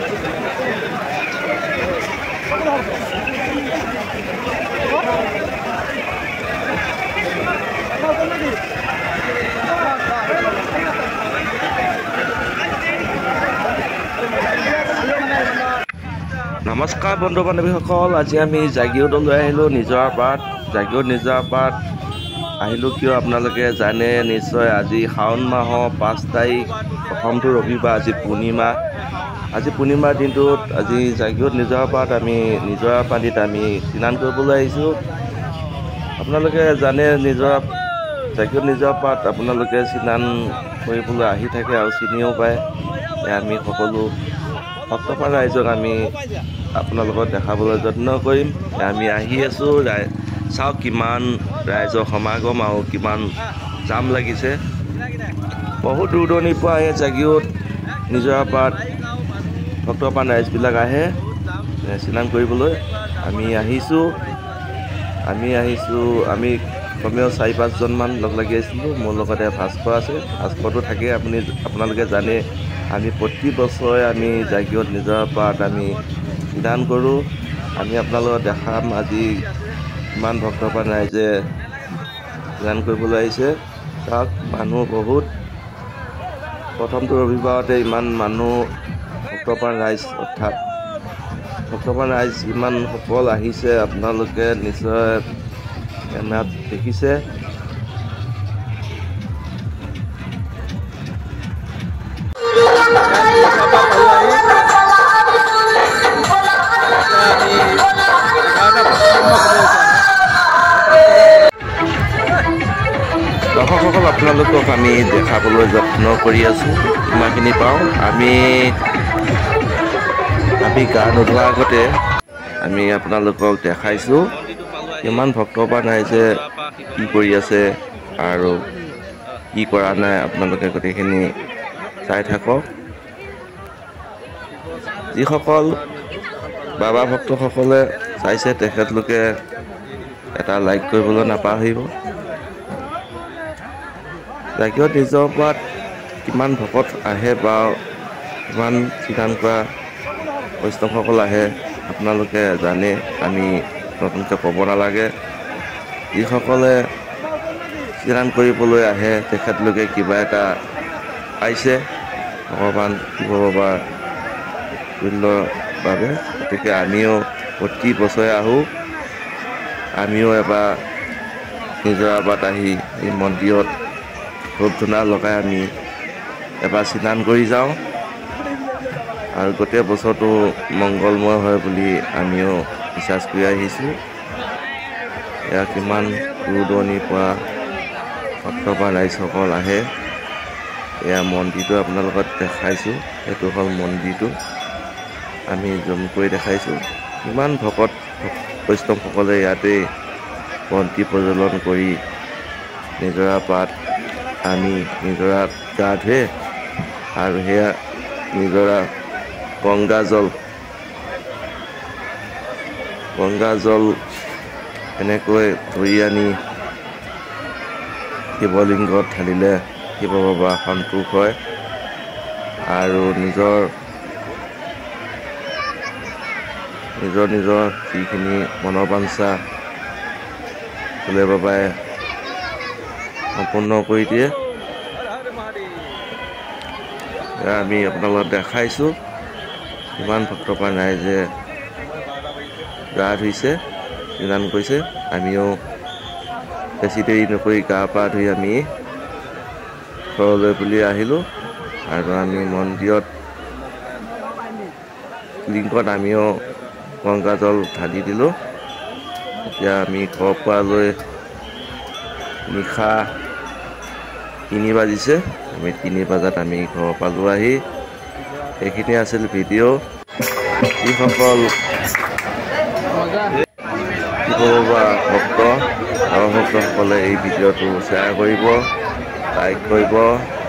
নমস্কাৰ বন্ধু বান্ধৱীসকল, আজি আমি জাগীৰোডলৈ আহিলোঁ। নিজৰা পাত জাগীৰোড নিজৰা পাত আহিলোঁ কিয় আপোনালোকে জানে নিশ্চয়। আজি শাওণ মাহৰ 5 তাৰিখ, প্ৰথমটো ৰবিবাৰ, আজি পূৰ্ণিমা। আজি পূৰ্ণিমাৰ দিনটোত আজি জাগীৰোড নিজৰা পাত আমি নিজৰা পানীত আমি স্নান কৰিবলৈ আহিছোঁ। আপোনালোকে জানে জাগীৰোড নিজৰা পাত আপোনালোকে স্নান কৰিবলৈ আহি থাকে আৰু চিনিও পায়। আমি সকলো ভক্তপ্ৰাণ ৰাইজক আমি আপোনালোকক দেখাবলৈ যত্ন কৰিম। আমি আহি আছোঁ, চাওক কিমান ৰাইজৰ সমাগম আৰু কিমান জাম লাগিছে। বহুত দূৰ দূৰণিৰ পৰা আহে জাগীৰোড নিজৰা পাত ভক্তপ্ৰাণ ৰাইজবিলাক আহে স্নান কৰিবলৈ। আমি আহিছোঁ আমি কমেও 4-5জনমান লগ লাগি আছিলোঁ। মোৰ লগতে ভাস্কৰ আছে, ভাস্কৰটো থাকেই। আপোনালোকে জানে আমি প্ৰতি বছৰে আমি জাগীৰোড নিজৰা পাত আমি স্নান কৰোঁ। আমি আপোনালোকক দেখাম আজি কিমান ভক্তপ্ৰাণ ৰাইজে স্নান কৰিবলৈ আহিছে। তাত মানুহ বহুত, প্ৰথমটো ৰবিবাৰতে ইমান মানুহ ভক্তপ্ৰাণ ৰাইজ অৰ্থাৎ ভক্তপ্ৰাণ ৰাইজ ইমান সকল আহিছে আপোনালোকে নিশ্চয় কেমেৰাত দেখিছে। দৰ্শকসকল, আপোনালোকক আমি দেখাবলৈ যত্ন কৰি আছোঁ কিমানখিনি পাওঁ। আমি গা নোধোৱাৰ আগতে আমি আপোনালোকক দেখাইছোঁ কিমান ভক্তপ্ৰাণ ৰাইজে কি কৰি আছে আৰু কি কৰা নাই। আপোনালোকে গোটেইখিনি চাই থাকক। যিসকল বাবা ভক্তসকলে চাইছে তেখেতলোকে এটা লাইক কৰিবলৈ নাপাহৰিব। জাগীৰোড নিজৰা পাত কিমান ভকত আহে বা কিমান স্নান কৰা বৈষ্ণৱসকল আহে আপোনালোকে জানে, আমি নতুনকৈ ক'ব নালাগে। যিসকলে স্নান কৰিবলৈ আহে তেখেতলোকে কিবা এটা পাইছে ভগৱান শিৱ বাবাৰ পুণ্যৰ বাবে। গতিকে আমিও প্ৰতি বছৰে আহোঁ, আমিও এবাৰ নিজৰা পাত আহি এই মন্দিৰত ধূপ ধূনা লগাই আমি এবাৰ স্নান কৰি যাওঁ আৰু গোটেই বছৰটো মংগলময় হয় বুলি আমিও বিশ্বাস কৰি আহিছোঁ। এয়া কিমান দূৰ দূৰণিৰ পৰা ভক্তপ্ৰাণ ৰাইজসকল আহে। এয়া মন্দিৰটো আপোনালোকক দেখাইছোঁ, এইটো হ'ল মন্দিৰটো। আমি জুম কৰি দেখাইছোঁ কিমান ভকত বৈষ্ণৱসকলে ইয়াতেই বন্তি প্ৰজ্বলন কৰি নিজৰা পাত আনি নিজৰাত গা ধুৱে আৰু সেয়া নিজৰা গংগা জল এনেকৈ ধৰি আনি শিৱলিংগত ঢালিলে শিৱ বাবা সন্তোষ হয় আৰু নিজৰ যিখিনি মনৰ বাঞ্ছা ভোলে বাবাই সম্পূৰ্ণ কৰি দিয়ে। আমি আপোনালোকক দেখাইছোঁ কিমান ভক্তপ্ৰাণ ৰাইজে গা ধুইছে, স্নান কৰিছে। আমিও বেছি দেৰি নকৰি গা পা ধুই আমি ঘৰলৈ বুলি আহিলোঁ আৰু আমি মন্দিৰত লিংগত আমিও গংগা জল ঢালি দিলোঁ। এতিয়া আমি ঘৰ পোৱালৈ নিশা 3 বাজিছে। আমি 3 বজাত আমি ঘৰ পালোঁ আহি। এইখিনি আছিল ভিডিঅ'। যিসকল শিৱ বাবা ভক্ত আৰু ভক্তসকলে এই ভিডিঅ'টো শ্বেয়াৰ কৰিব, লাইক কৰিব,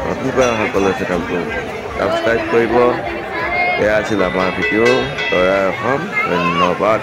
নতুনকৈ সকলে চেনেলটো ছাবস্ক্ৰাইব কৰিব। এয়া আছিল আমাৰ ভিডিঅ'। তৰা অসম, ধন্যবাদ।